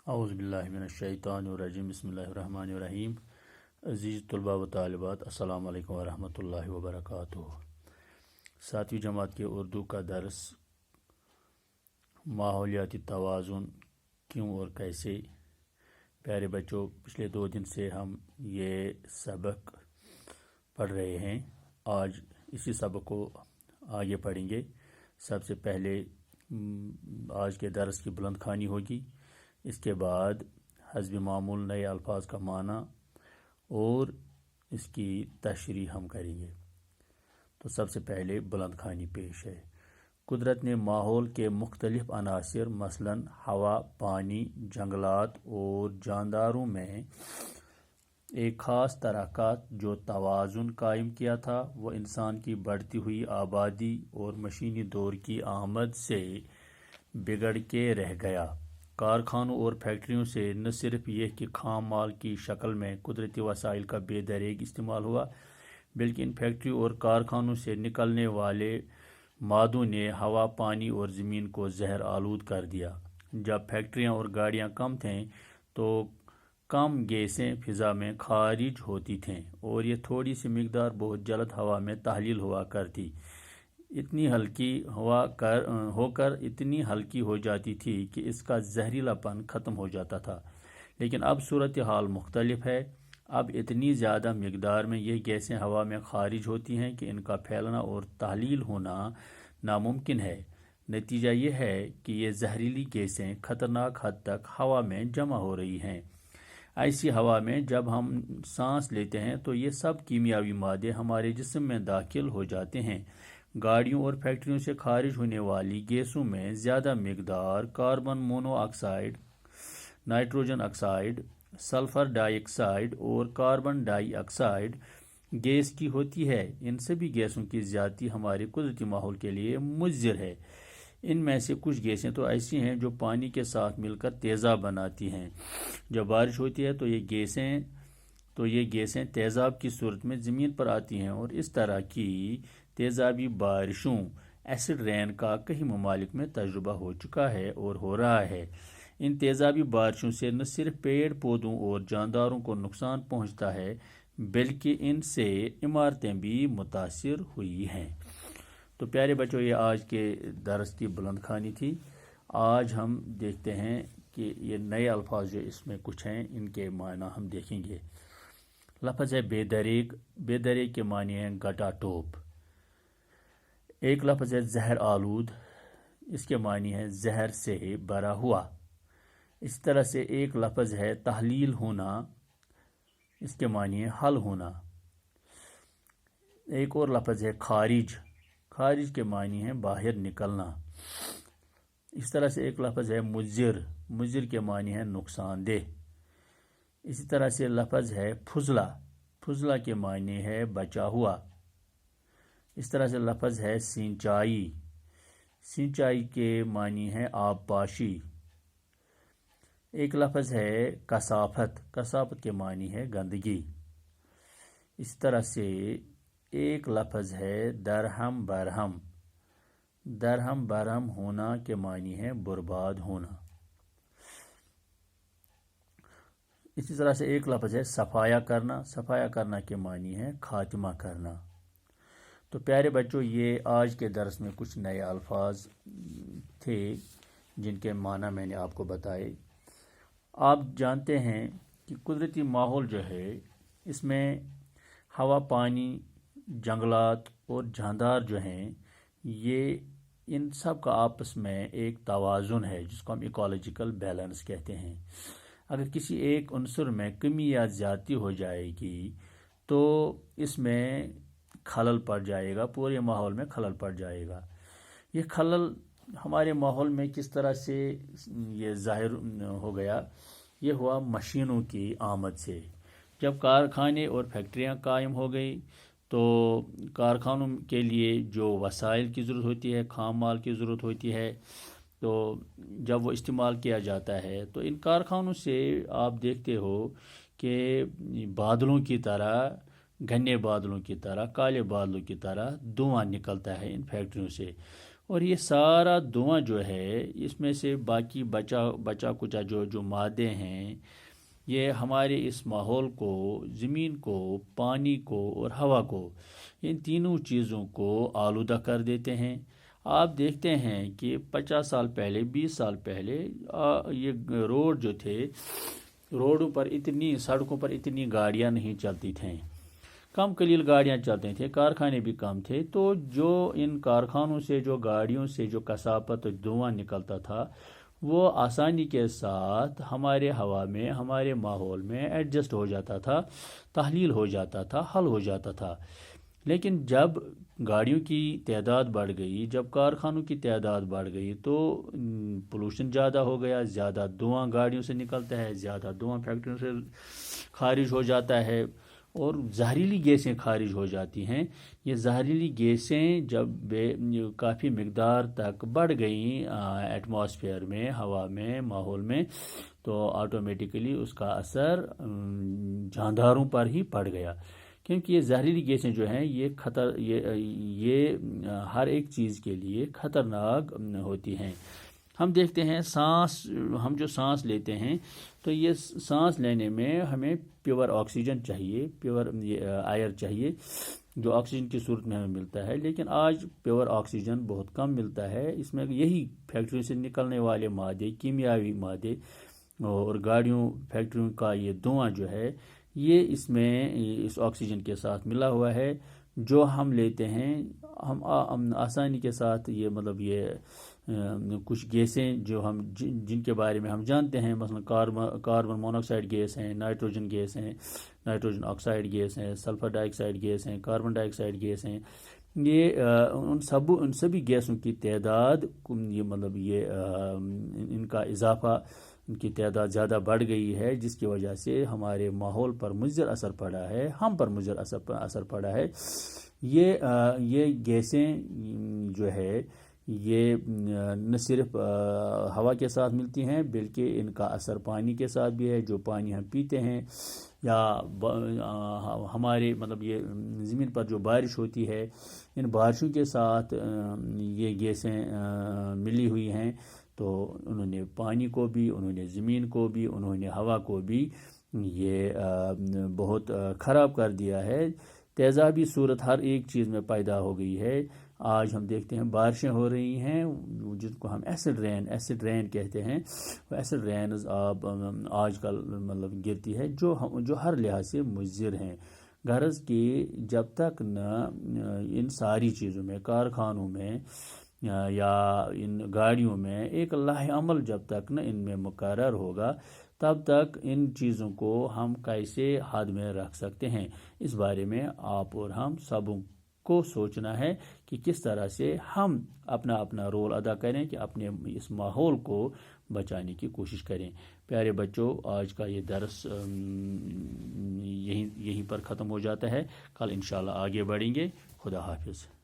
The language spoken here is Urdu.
اعوذ باللہ من الشیطان الرجیم بسم اللہ الرحمن الرحیم عزیز طلباء و طالبات السلام علیکم ورحمۃ اللہ وبرکاتہ۔ ساتویں جماعت کے اردو کا درس ماحولیاتی توازن کیوں اور کیسے۔ پیارے بچوں، پچھلے 2 دن سے ہم یہ سبق پڑھ رہے ہیں۔ آج اسی سبق کو آگے پڑھیں گے۔ سب سے پہلے آج کے درس کی بلند خوانی ہوگی، اس کے بعد حسب معمول نئے الفاظ کا معنی اور اس کی تشریح ہم کریں گے۔ تو سب سے پہلے بلند خوانی پیش ہے۔ قدرت نے ماحول کے مختلف عناصر مثلاً ہوا، پانی، جنگلات اور جانداروں میں ایک خاص طرح کا جو توازن قائم کیا تھا، وہ انسان کی بڑھتی ہوئی آبادی اور مشینی دور کی آمد سے بگڑ کے رہ گیا۔ کارخانوں اور فیکٹریوں سے نہ صرف یہ کہ خام مال کی شکل میں قدرتی وسائل کا بے دریغ استعمال ہوا، بلکہ ان فیکٹریوں اور کارخانوں سے نکلنے والے مادوں نے ہوا، پانی اور زمین کو زہر آلود کر دیا۔ جب فیکٹریاں اور گاڑیاں کم تھیں تو کم گیسیں فضا میں خارج ہوتی تھیں اور یہ تھوڑی سی مقدار بہت جلد ہوا میں تحلیل ہوا کرتی، اتنی ہلکی ہو کر اتنی ہلکی ہو جاتی تھی کہ اس کا زہریلا پن ختم ہو جاتا تھا۔ لیکن اب صورتحال مختلف ہے۔ اب اتنی زیادہ مقدار میں یہ گیسیں ہوا میں خارج ہوتی ہیں کہ ان کا پھیلنا اور تحلیل ہونا ناممکن ہے۔ نتیجہ یہ ہے کہ یہ زہریلی گیسیں خطرناک حد تک ہوا میں جمع ہو رہی ہیں۔ ایسی ہوا میں جب ہم سانس لیتے ہیں تو یہ سب کیمیاوی مادے ہمارے جسم میں داخل ہو جاتے ہیں۔ گاڑیوں اور فیکٹریوں سے خارج ہونے والی گیسوں میں زیادہ مقدار carbon monoxide, nitrogen oxide, sulphur dioxide اور کاربن ڈائی آکسائیڈ گیس کی ہوتی ہے۔ ان سبھی گیسوں کی زیادتی ہمارے قدرتی ماحول کے لیے مضر ہے۔ ان میں سے کچھ گیسیں تو ایسی ہیں جو پانی کے ساتھ مل کر تیزاب بناتی ہیں۔ جب بارش ہوتی ہے تو یہ گیسیں تیزاب کی صورت میں زمین پر آتی ہیں اور اس طرح کی تیزابی بارشوں ایسڈ رین کا کئی ممالک میں تجربہ ہو چکا ہے اور ہو رہا ہے۔ ان تیزابی بارشوں سے نہ صرف پیڑ پودوں اور جانداروں کو نقصان پہنچتا ہے بلکہ ان سے عمارتیں بھی متاثر ہوئی ہیں۔ تو پیارے بچوں، یہ آج کے درس کی بلند خوانی تھی۔ آج ہم دیکھتے ہیں کہ یہ نئے الفاظ جو اس میں کچھ ہیں، ان کے معنی ہم دیکھیں گے۔ لفظ ہے بے دریغ۔ بے دریغ کے معنی ہیں گٹا ٹوپ۔ ایک لفظ ہے زہر آلود، اس کے معنی ہے زہر سے بھرا ہوا۔ اس طرح سے ایک لفظ ہے تحلیل ہونا، اس کے معنی ہے حل ہونا۔ ایک اور لفظ ہے خارج۔ خارج کے معنی ہے باہر نکلنا۔ اس طرح سے ایک لفظ ہے مضر۔ مضر کے معنی ہے نقصان دہ۔ اسی طرح سے لفظ ہے فضلہ۔ فضلہ کے معنی ہے بچا ہوا۔ اس طرح سے لفظ ہے سینچائی۔ سینچائی کے معنی ہے آب پاشی۔ ایک لفظ ہے کثافت۔ کثافت کے معنی ہے گندگی۔ اس طرح سے ایک لفظ ہے درہم برہم۔ درہم برہم ہونا کے معنی ہے برباد ہونا۔ اسی طرح سے ایک لفظ ہے صفایا کرنا۔ صفایا کرنا کے معنی ہے خاتمہ کرنا۔ تو پیارے بچوں، یہ آج کے درس میں کچھ نئے الفاظ تھے جن کے معنی میں نے آپ کو بتائے۔ آپ جانتے ہیں کہ قدرتی ماحول جو ہے، اس میں ہوا، پانی، جنگلات اور جاندار جو ہیں، یہ ان سب کا آپس میں ایک توازن ہے جس کو ہم ایکولوجیکل بیلنس کہتے ہیں۔ اگر کسی ایک عنصر میں کمی یا زیادتی ہو جائے گی تو اس میں خلل پڑ جائے گا، پورے ماحول میں خلل پڑ جائے گا۔ یہ خلل ہمارے ماحول میں کس طرح سے یہ ظاہر ہو گیا؟ یہ ہوا مشینوں کی آمد سے۔ جب کارخانے اور فیکٹریاں قائم ہو گئی تو کارخانوں کے لیے جو وسائل کی ضرورت ہوتی ہے، خام مال کی ضرورت ہوتی ہے، تو جب وہ استعمال کیا جاتا ہے تو ان کارخانوں سے آپ دیکھتے ہو کہ بادلوں کی طرح، گھنے بادلوں کی طرح، کالے بادلوں کی طرح دھواں نکلتا ہے ان فیکٹریوں سے، اور یہ سارا دھواں جو ہے اس میں سے باقی بچا کچا جو مادے ہیں یہ ہمارے اس ماحول کو، زمین کو، پانی کو اور ہوا کو، ان تینوں چیزوں کو آلودہ کر دیتے ہیں۔ آپ دیکھتے ہیں کہ 50 سال پہلے، 20 سال پہلے یہ روڈ جو تھے، روڈوں پر سڑکوں پر اتنی گاڑیاں نہیں چلتی تھیں، کم قلیل گاڑیاں چلتے تھے، کارخانے بھی کم تھے، تو جو ان کارخانوں سے، جو گاڑیوں سے جو کثافت دھواں نکلتا تھا وہ آسانی کے ساتھ ہمارے ہوا میں، ہمارے ماحول میں ایڈجسٹ ہو جاتا تھا، تحلیل ہو جاتا تھا، حل ہو جاتا تھا۔ لیکن جب گاڑیوں کی تعداد بڑھ گئی، جب کارخانوں کی تعداد بڑھ گئی تو پولوشن زیادہ ہو گیا، زیادہ دھواں گاڑیوں سے نکلتا ہے، زیادہ دھواں فیکٹریوں سے خارج ہو جاتا ہے اور زہریلی گیسیں خارج ہو جاتی ہیں۔ یہ زہریلی گیسیں جب کافی مقدار تک بڑھ گئیں ایٹماسفیئر میں، ہوا میں، ماحول میں، تو آٹومیٹیکلی اس کا اثر جانداروں پر ہی پڑ گیا، کیونکہ یہ زہریلی گیسیں جو ہیں یہ ہر ایک چیز کے لیے خطرناک ہوتی ہیں۔ ہم دیکھتے ہیں ہم جو سانس لیتے ہیں تو یہ سانس لینے میں ہمیں پیور آکسیجن چاہیے، پیور ایئر چاہیے جو آکسیجن کی صورت میں ہمیں ملتا ہے، لیکن آج پیور آکسیجن بہت کم ملتا ہے۔ اس میں یہی فیکٹریوں سے نکلنے والے مادے، کیمیاوی مادے اور گاڑیوں، فیکٹریوں کا یہ دھواں جو ہے یہ اس آکسیجن کے ساتھ ملا ہوا ہے، جو ہم لیتے ہیں۔ ہم آسانی کے ساتھ یہ کچھ گیسیں جو جن کے بارے میں ہم جانتے ہیں، مثلا کاربن موناکسائڈ گیس ہیں، نائٹروجن گیس ہیں، نائٹروجن آکسائڈ گیس ہیں، سلفر ڈائی آکسائڈ گیس ہیں، کاربن ڈائی آکسائڈ گیس ہیں، یہ ان سبھی گیسوں کی تعداد ان کا اضافہ، ان کی تعداد زیادہ بڑھ گئی ہے، جس کی وجہ سے ہمارے ماحول پر مضر اثر پڑا ہے، ہم پر مضر اثر پڑا ہے۔ یہ گیسیں جو ہے یہ نہ صرف ہوا کے ساتھ ملتی ہیں بلکہ ان کا اثر پانی کے ساتھ بھی ہے، جو پانی ہم پیتے ہیں، یا ہمارے یہ زمین پر جو بارش ہوتی ہے، ان بارشوں کے ساتھ یہ گیسیں ملی ہوئی ہیں، تو انہوں نے پانی کو بھی، انہوں نے زمین کو بھی، انہوں نے ہوا کو بھی یہ بہت خراب کر دیا ہے۔ تیزابی صورت ہر ایک چیز میں پیدا ہو گئی ہے۔ آج ہم دیکھتے ہیں بارشیں ہو رہی ہیں جن کو ہم ایسڈ رین کہتے ہیں، وہ ایسڈ رینز آج کل گرتی ہے، جو ہر لحاظ سے مضر ہیں۔ غرض کہ جب تک نہ ان ساری چیزوں میں، کارخانوں میں یا ان گاڑیوں میں ایک لائحہ عمل جب تک نہ ان میں مقرر ہوگا، تب تک ان چیزوں کو ہم کیسے حد میں رکھ سکتے ہیں، اس بارے میں آپ اور ہم سبوں کو سوچنا ہے کہ کس طرح سے ہم اپنا رول ادا کریں کہ اپنے اس ماحول کو بچانے کی کوشش کریں۔ پیارے بچوں، آج کا یہ درس یہیں پر ختم ہو جاتا ہے، کل انشاءاللہ آگے بڑھیں گے۔ خدا حافظ۔